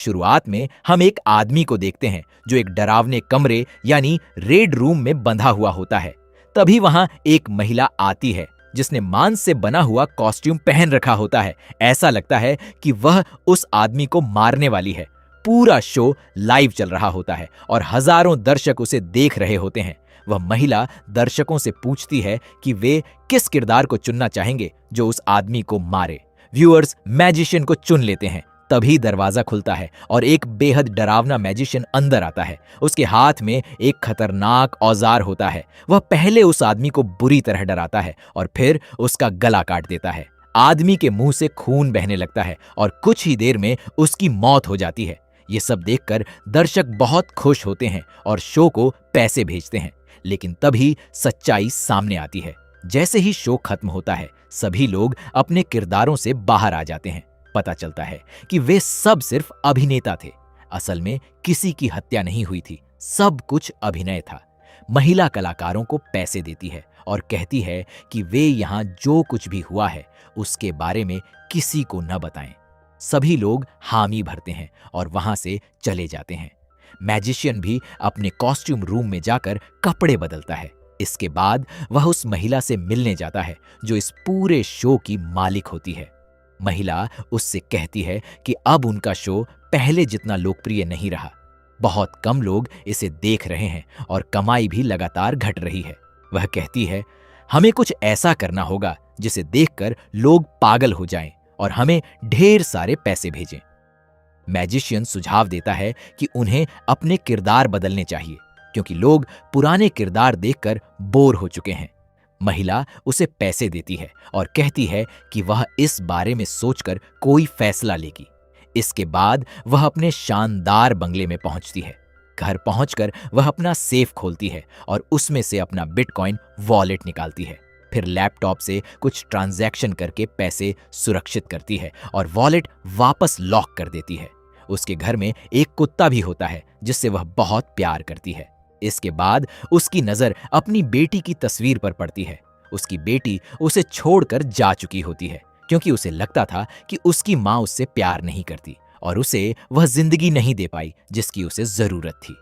शुरुआत में हम एक आदमी को देखते हैं जो एक डरावने कमरे यानी रेड रूम में बंधा हुआ होता है। तभी वहां एक महिला आती है जिसने मांस से बना हुआ कॉस्ट्यूम पहन रखा होता है। ऐसा लगता है कि वह उस आदमी को मारने वाली है। पूरा शो लाइव चल रहा होता है और हजारों दर्शक उसे देख रहे होते हैं। वह महिला दर्शकों से पूछती है कि वे किस किरदार को चुनना चाहेंगे जो उस आदमी को मारे। व्यूअर्स मैजिशियन को चुन लेते हैं। तभी दरवाजा खुलता है और एक बेहद डरावना मैजिशियन अंदर आता है। उसके हाथ में एक खतरनाक औजार होता है। वह पहले उस आदमी को बुरी तरह डराता है और फिर उसका गला काट देता है। आदमी के मुंह से खून बहने लगता है और कुछ ही देर में उसकी मौत हो जाती है। ये सब देखकर दर्शक बहुत खुश होते हैं और शो को पैसे भेजते हैं। लेकिन तभी सच्चाई सामने आती है। जैसे ही शो खत्म होता है, सभी लोग अपने किरदारों से बाहर आ जाते हैं। पता चलता है कि वे सब सिर्फ अभिनेता थे। असल में किसी की हत्या नहीं हुई थी, सब कुछ अभिनय था। महिला कलाकारों को पैसे देती है और कहती है कि वे यहाँ जो कुछ भी हुआ है उसके बारे में किसी को न बताएं। सभी लोग हामी भरते हैं और वहां से चले जाते हैं। मैजिशियन भी अपने कॉस्ट्यूम रूम में जाकर कपड़े बदलता है। इसके बाद वह उस महिला से मिलने जाता है जो इस पूरे शो की मालिक होती है। महिला उससे कहती है कि अब उनका शो पहले जितना लोकप्रिय नहीं रहा। बहुत कम लोग इसे देख रहे हैं और कमाई भी लगातार घट रही है। वह कहती है, हमें कुछ ऐसा करना होगा जिसे देखकर लोग पागल हो जाएं और हमें ढेर सारे पैसे भेजें। मैजिशियन सुझाव देता है कि उन्हें अपने किरदार बदलने चाहिए क्योंकि लोग पुराने किरदार देखकर बोर हो चुके हैं। महिला उसे पैसे देती है और कहती है कि वह इस बारे में सोचकर कोई फैसला लेगी। इसके बाद वह अपने शानदार बंगले में पहुंचती है। घर पहुंचकर वह अपना सेफ खोलती है और उसमें से अपना बिटकॉइन वॉलेट निकालती है। फिर लैपटॉप से कुछ ट्रांजैक्शन करके पैसे सुरक्षित करती है और वॉलेट वापस लॉक कर देती है। उसके घर में एक कुत्ता भी होता है जिससे वह बहुत प्यार करती है। इसके बाद उसकी नजर अपनी बेटी की तस्वीर पर पड़ती है। उसकी बेटी उसे छोड़कर जा चुकी होती है क्योंकि उसे लगता था कि उसकी माँ उससे प्यार नहीं करती और उसे वह जिंदगी नहीं दे पाई जिसकी उसे जरूरत थी।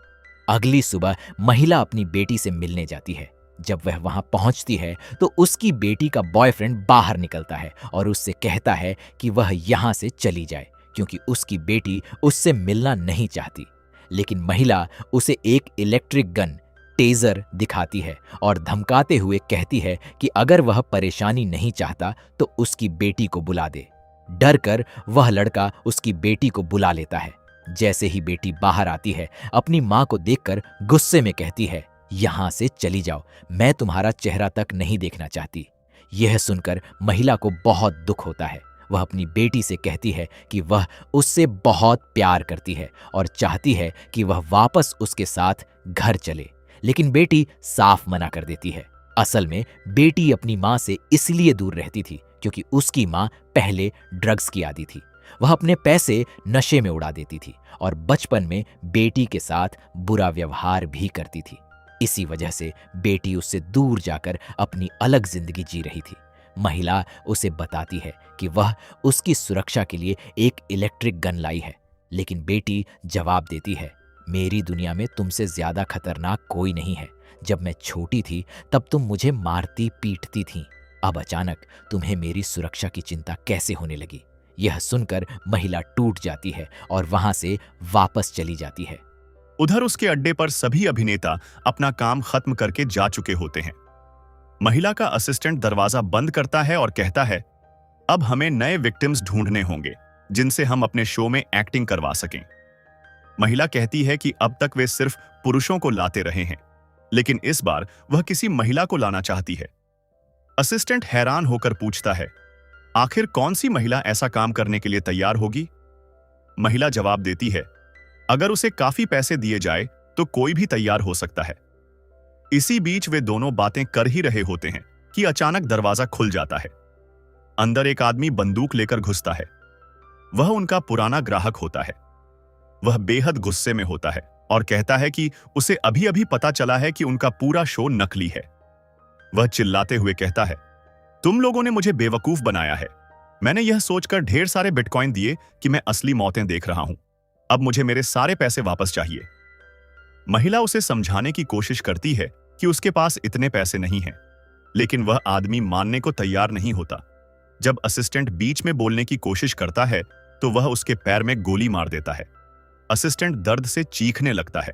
अगली सुबह महिला अपनी बेटी से मिलने जाती है। जब वह वहां पहुंचती है तो उसकी बेटी का बॉयफ्रेंड बाहर निकलता है और उससे कहता है कि वह यहां से चली जाए क्योंकि उसकी बेटी उससे मिलना नहीं चाहती। लेकिन महिला उसे एक इलेक्ट्रिक गन टेजर दिखाती है और धमकाते हुए कहती है कि अगर वह परेशानी नहीं चाहता तो उसकी बेटी को बुला दे। डर कर वह लड़का उसकी बेटी को बुला लेता है। जैसे ही बेटी बाहर आती है, अपनी मां को देखकर गुस्से में कहती है, यहां से चली जाओ, मैं तुम्हारा चेहरा तक नहीं देखना चाहती। यह सुनकर महिला को बहुत दुख होता है। वह अपनी बेटी से कहती है कि वह उससे बहुत प्यार करती है और चाहती है कि वह वापस उसके साथ घर चले, लेकिन बेटी साफ मना कर देती है। असल में बेटी अपनी मां से इसलिए दूर रहती थी क्योंकि उसकी मां पहले ड्रग्स की आदी थी। वह अपने पैसे नशे में उड़ा देती थी और बचपन में बेटी के साथ बुरा व्यवहार भी करती थी। इसी वजह से बेटी उससे दूर जाकर अपनी अलग जिंदगी जी रही थी। महिला उसे बताती है कि वह उसकी सुरक्षा के लिए एक इलेक्ट्रिक गन लाई है, लेकिन बेटी जवाब देती है, मेरी दुनिया में तुमसे ज्यादा खतरनाक कोई नहीं है। जब मैं छोटी थी तब तुम मुझे मारती पीटती थी, अब अचानक तुम्हें मेरी सुरक्षा की चिंता कैसे होने लगी। यह सुनकर महिला टूट जाती है और वहां से वापस चली जाती है। उधर उसके अड्डे पर सभी अभिनेता अपना काम खत्म करके जा चुके होते हैं। महिला का असिस्टेंट दरवाजा बंद करता है और कहता है, अब हमें नए विक्टिम्स ढूंढने होंगे जिनसे हम अपने शो में एक्टिंग करवा सकें। महिला कहती है कि अब तक वे सिर्फ पुरुषों को लाते रहे हैं, लेकिन इस बार वह किसी महिला को लाना चाहती है। असिस्टेंट हैरान होकर पूछता है, आखिर कौन सी महिला ऐसा काम करने के लिए तैयार होगी? महिला जवाब देती है, अगर उसे काफी पैसे दिए जाए तो कोई भी तैयार हो सकता है। इसी बीच वे दोनों बातें कर ही रहे होते हैं कि अचानक दरवाजा खुल जाता है। अंदर एक आदमी बंदूक लेकर घुसता है। वह उनका पुराना ग्राहक होता है। वह बेहद गुस्से में होता है और कहता है कि उसे अभी अभी पता चला है कि उनका पूरा शो नकली है। वह चिल्लाते हुए कहता है, तुम लोगों ने मुझे बेवकूफ बनाया है। मैंने यह सोचकर ढेर सारे बिटकॉइन दिए कि मैं असली मौतें देख रहा हूं, अब मुझे मेरे सारे पैसे वापस चाहिए। महिला उसे समझाने की कोशिश करती है कि उसके पास इतने पैसे नहीं हैं, लेकिन वह आदमी मानने को तैयार नहीं होता। जब असिस्टेंट बीच में बोलने की कोशिश करता है तो वह उसके पैर में गोली मार देता है। असिस्टेंट दर्द से चीखने लगता है।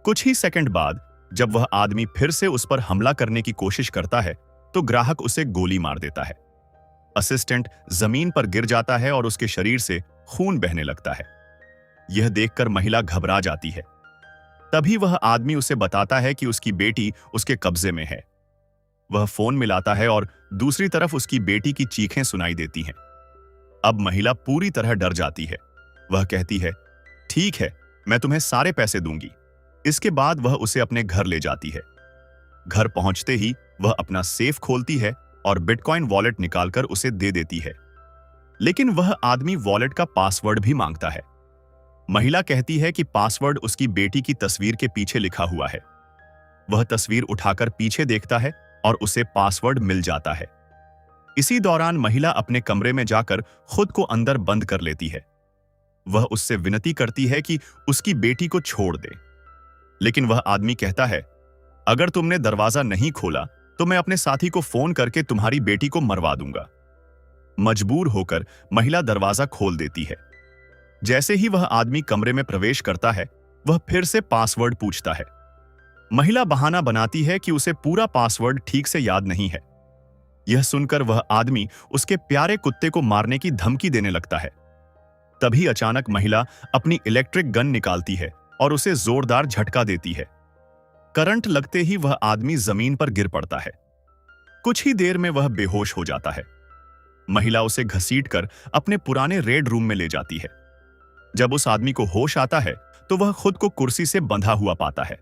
कुछ ही सेकंड बाद जब वह आदमी फिर से उस पर हमला करने की कोशिश करता है तो ग्राहक उसे गोली मार देता है। असिस्टेंट जमीन पर गिर जाता है और उसके शरीर से खून बहने लगता है। यह देखकर महिला घबरा जाती है। तभी वह आदमी उसे बताता है कि उसकी बेटी उसके कब्जे में है। वह फोन मिलाता है और दूसरी तरफ उसकी बेटी की चीखें सुनाई देती हैं। अब महिला पूरी तरह डर जाती है। वह कहती है, ठीक है, मैं तुम्हें सारे पैसे दूंगी। इसके बाद वह उसे अपने घर ले जाती है। घर पहुंचते ही वह अपना सेफ खोलती है और बिटकॉइन वॉलेट निकालकर उसे दे देती है। लेकिन वह आदमी वॉलेट का पासवर्ड भी मांगता है। महिला कहती है कि पासवर्ड उसकी बेटी की तस्वीर के पीछे लिखा हुआ है। वह तस्वीर उठाकर पीछे देखता है और उसे पासवर्ड मिल जाता है। इसी दौरान महिला अपने कमरे में जाकर खुद को अंदर बंद कर लेती है। वह उससे विनती करती है कि उसकी बेटी को छोड़ दे, लेकिन वह आदमी कहता है, अगर तुमने दरवाजा नहीं खोला तो मैं अपने साथी को फोन करके तुम्हारी बेटी को मरवा दूंगा। मजबूर होकर महिला दरवाजा खोल देती है। जैसे ही वह आदमी कमरे में प्रवेश करता है, वह फिर से पासवर्ड पूछता है। महिला बहाना बनाती है कि उसे पूरा पासवर्ड ठीक से याद नहीं है। यह सुनकर वह आदमी उसके प्यारे कुत्ते को मारने की धमकी देने लगता है। तभी अचानक महिला अपनी इलेक्ट्रिक गन निकालती है और उसे जोरदार झटका देती है। करंट लगते ही वह आदमी जमीन पर गिर पड़ता है। कुछ ही देर में वह बेहोश हो जाता है। महिला उसे घसीटकर अपने पुराने रेड रूम में ले जाती है। जब उस आदमी को होश आता है तो वह खुद को कुर्सी से बंधा हुआ पाता है।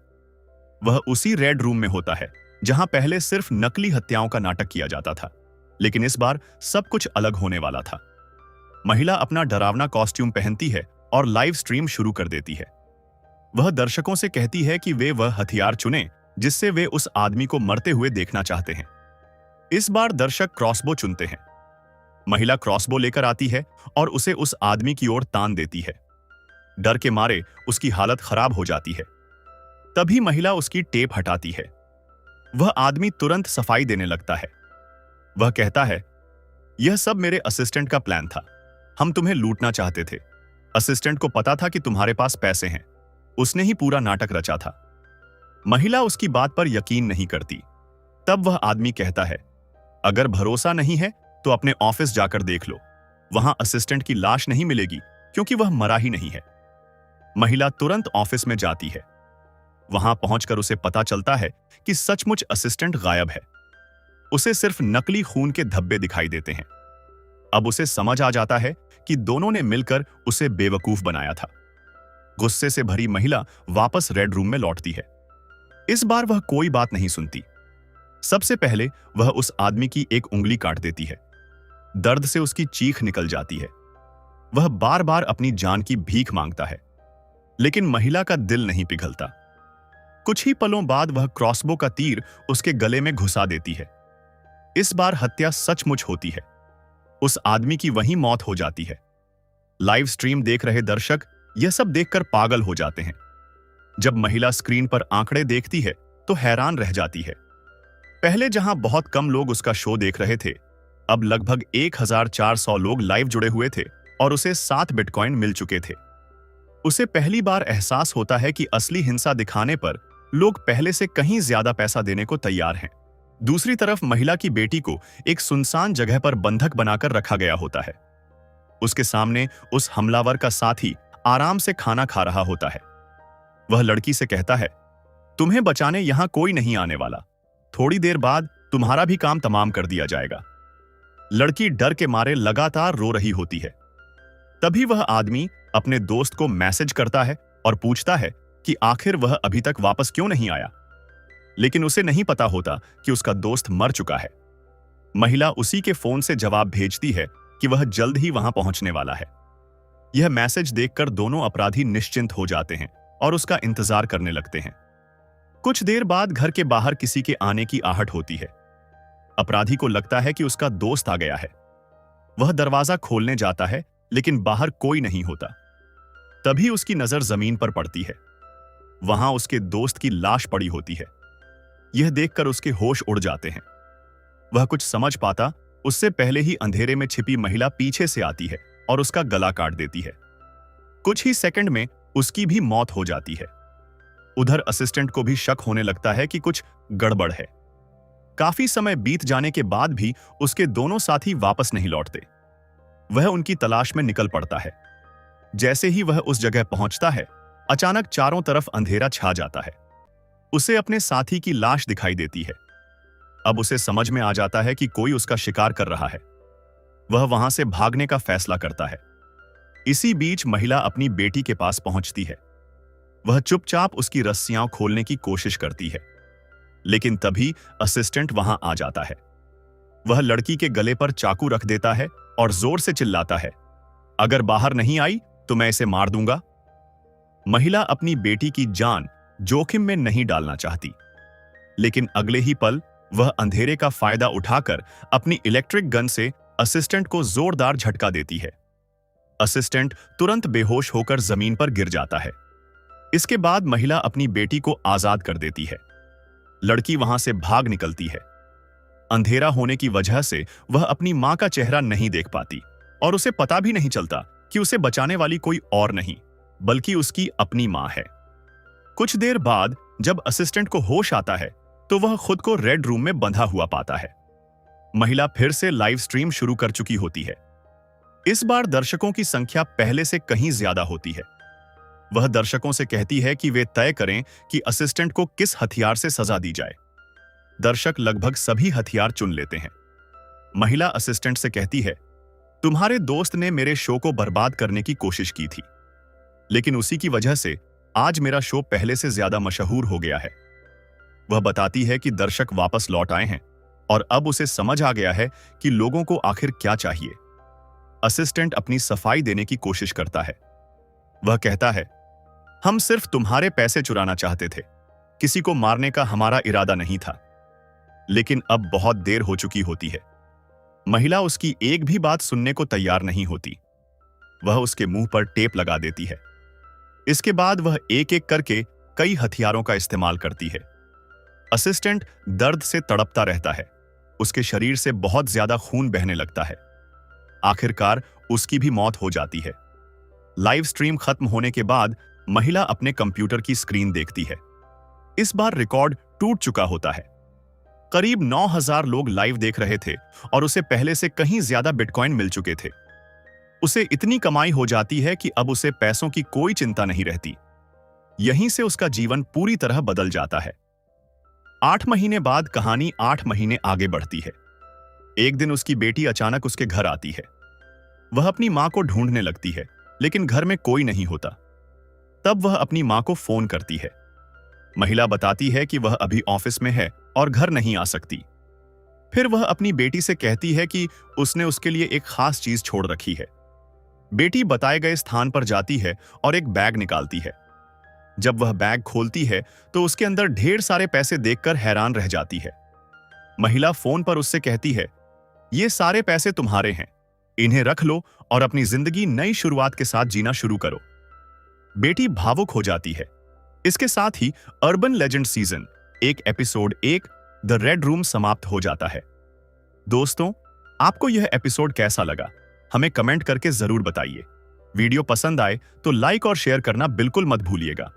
वह उसी रेड रूम में होता है जहां पहले सिर्फ नकली हत्याओं का नाटक किया जाता था, लेकिन इस बार सब कुछ अलग होने वाला था। महिला अपना डरावना कॉस्ट्यूम पहनती है और लाइव स्ट्रीम शुरू कर देती है। वह दर्शकों से कहती है कि वे वह हथियार चुनें जिससे वे उस आदमी को मरते हुए देखना चाहते हैं। इस बार दर्शक क्रॉसबो चुनते हैं। महिला क्रॉसबो लेकर आती है और उसे उस आदमी की ओर तान देती है। डर के मारे उसकी हालत खराब हो जाती है। तभी महिला उसकी टेप हटाती है। वह आदमी तुरंत सफाई देने लगता है। वह कहता है, यह सब मेरे असिस्टेंट का प्लान था। हम तुम्हें लूटना चाहते थे। असिस्टेंट को पता था कि तुम्हारे पास पैसे हैं। उसने ही पूरा नाटक रचा था। महिला उसकी बात पर यकीन नहीं करती। तब वह आदमी कहता है, अगर भरोसा नहीं है तो अपने ऑफिस जाकर देख लो। वहां असिस्टेंट की लाश नहीं मिलेगी क्योंकि वह मरा ही नहीं है। महिला तुरंत ऑफिस में जाती है। वहां पहुंचकर उसे पता चलता है कि सचमुच असिस्टेंट गायब है। उसे सिर्फ नकली खून के धब्बे दिखाई देते हैं। अब उसे समझ आ जाता है कि दोनों ने मिलकर उसे बेवकूफ बनाया था। गुस्से से भरी महिला वापस रेड रूम में लौटती है। इस बार वह कोई बात नहीं सुनती। सबसे पहले वह उस आदमी की एक उंगली काट देती है। दर्द से उसकी चीख निकल जाती है। वह बार बार अपनी जान की भीख मांगता है, लेकिन महिला का दिल नहीं पिघलता। कुछ ही पलों बाद वह क्रॉसबो का तीर उसके गले में घुसा देती है। इस बार हत्या सचमुच होती है। उस आदमी की वहीं मौत हो जाती है। लाइव स्ट्रीम देख रहे दर्शक यह सब देखकर पागल हो जाते हैं। जब महिला स्क्रीन पर आंकड़े देखती है तो हैरान रह जाती है। पहले जहां बहुत कम लोग उसका शो देख रहे थे, अब लगभग 1400 लोग लाइव जुड़े हुए थे और उसे 7 बिटकॉइन मिल चुके थे। उसे पहली बार एहसास होता है कि असली हिंसा दिखाने पर लोग पहले से कहीं ज्यादा पैसा देने को तैयार हैं। दूसरी तरफ महिला की बेटी को एक सुनसान जगह पर बंधक बनाकर रखा गया होता है। उसके सामने उस हमलावर का साथी आराम से खाना खा रहा होता है। वह लड़की से कहता है, तुम्हें बचाने यहां कोई नहीं आने वाला। थोड़ी देर बाद तुम्हारा भी काम तमाम कर दिया जाएगा। लड़की डर के मारे लगातार रो रही होती है। तभी वह आदमी अपने दोस्त को मैसेज करता है और पूछता है कि आखिर वह अभी तक वापस क्यों नहीं आया, लेकिन उसे नहीं पता होता कि उसका दोस्त मर चुका है। महिला उसी के फोन से जवाब भेजती है कि वह जल्द ही वहां पहुंचने वाला है। यह मैसेज देखकर दोनों अपराधी निश्चिंत हो जाते हैं और उसका इंतजार करने लगते हैं। कुछ देर बाद घर के बाहर किसी के आने की आहट होती है। अपराधी को लगता है कि उसका दोस्त आ गया है। वह दरवाजा खोलने जाता है, लेकिन बाहर कोई नहीं होता। तभी उसकी नजर जमीन पर पड़ती है। वहां उसके दोस्त की लाश पड़ी होती है। यह देखकर उसके होश उड़ जाते हैं। वह कुछ समझ पाता उससे पहले ही अंधेरे में छिपी महिला पीछे से आती है और उसका गला काट देती है। कुछ ही सेकंड में उसकी भी मौत हो जाती है। उधर असिस्टेंट को भी शक होने लगता है कि कुछ गड़बड़ है। काफी समय बीत जाने के बाद भी उसके दोनों साथी वापस नहीं लौटते। वह उनकी तलाश में निकल पड़ता है। जैसे ही वह उस जगह पहुंचता है, अचानक चारों तरफ अंधेरा छा जाता है। उसे अपने साथी की लाश दिखाई देती है। अब उसे समझ में आ जाता है कि कोई उसका शिकार कर रहा है। वह वहां से भागने का फैसला करता है। इसी बीच महिला अपनी बेटी के पास पहुंचती है। वह चुपचाप उसकी रस्सियां खोलने की कोशिश करती है, लेकिन तभी असिस्टेंट वहां आ जाता है। वह लड़की के गले पर चाकू रख देता है और जोर से चिल्लाता है, अगर बाहर नहीं आई तो मैं इसे मार दूंगा। महिला अपनी बेटी की जान जोखिम में नहीं डालना चाहती, लेकिन अगले ही पल वह अंधेरे का फायदा उठाकर अपनी इलेक्ट्रिक गन से असिस्टेंट को जोरदार झटका देती है। असिस्टेंट तुरंत बेहोश होकर जमीन पर गिर जाता है। इसके बाद महिला अपनी बेटी को आजाद कर देती है। लड़की वहां से भाग निकलती है। अंधेरा होने की वजह से वह अपनी मां का चेहरा नहीं देख पाती और उसे पता भी नहीं चलता कि उसे बचाने वाली कोई और नहीं बल्कि उसकी अपनी मां है। कुछ देर बाद जब असिस्टेंट को होश आता है तो वह खुद को रेड रूम में बंधा हुआ पाता है। महिला फिर से लाइव स्ट्रीम शुरू कर चुकी होती है। इस बार दर्शकों की संख्या पहले से कहीं ज्यादा होती है। वह दर्शकों से कहती है कि वे तय करें कि असिस्टेंट को किस हथियार से सजा दी जाए। दर्शक लगभग सभी हथियार चुन लेते हैं। महिला असिस्टेंट से कहती है, तुम्हारे दोस्त ने मेरे शो को बर्बाद करने की कोशिश की थी, लेकिन उसी की वजह से आज मेरा शो पहले से ज्यादा मशहूर हो गया है। वह बताती है कि दर्शक वापस लौट आए हैं और अब उसे समझ आ गया है कि लोगों को आखिर क्या चाहिए। असिस्टेंट अपनी सफाई देने की कोशिश करता है। वह कहता है, हम सिर्फ तुम्हारे पैसे चुराना चाहते थे, किसी को मारने का हमारा इरादा नहीं था। लेकिन अब बहुत देर हो चुकी होती है। महिला उसकी एक भी बात सुनने को तैयार नहीं होती। वह उसके मुंह पर टेप लगा देती है। इसके बाद वह एक एक करके कई हथियारों का इस्तेमाल करती है। असिस्टेंट दर्द से तड़पता रहता है। उसके शरीर से बहुत ज्यादा खून बहने लगता है। आखिरकार उसकी भी मौत हो जाती है। लाइव स्ट्रीम खत्म होने के बाद महिला अपने कंप्यूटर की स्क्रीन देखती है। इस बार रिकॉर्ड टूट चुका होता है। करीब 9000 लोग लाइव देख रहे थे और उसे पहले से कहीं ज्यादा बिटकॉइन मिल चुके थे। उसे इतनी कमाई हो जाती है कि अब उसे पैसों की कोई चिंता नहीं रहती। यहीं से उसका जीवन पूरी तरह बदल जाता है। 8 महीने बाद कहानी 8 महीने आगे बढ़ती है। एक दिन उसकी बेटी अचानक उसके घर आती है। वह अपनी मां को ढूंढने लगती है, लेकिन घर में कोई नहीं होता। तब वह अपनी मां को फोन करती है। महिला बताती है कि वह अभी ऑफिस में है और घर नहीं आ सकती। फिर वह अपनी बेटी से कहती है कि उसने उसके लिए एक खास चीज छोड़ रखी है। बेटी बताए गए स्थान पर जाती है और एक बैग निकालती है। जब वह बैग खोलती है तो उसके अंदर ढेर सारे पैसे देखकर हैरान रह जाती है। महिला फोन पर उससे कहती है, ये सारे पैसे तुम्हारे हैं, इन्हें रख लो और अपनी जिंदगी नई शुरुआत के साथ जीना शुरू करो। बेटी भावुक हो जाती है। इसके साथ ही urban legend season 1 episode 1 the red room समाप्त हो जाता है। दोस्तों, आपको यह एपिसोड कैसा लगा हमें कमेंट करके जरूर बताइए। वीडियो पसंद आए तो लाइक और शेयर करना बिल्कुल मत भूलिएगा।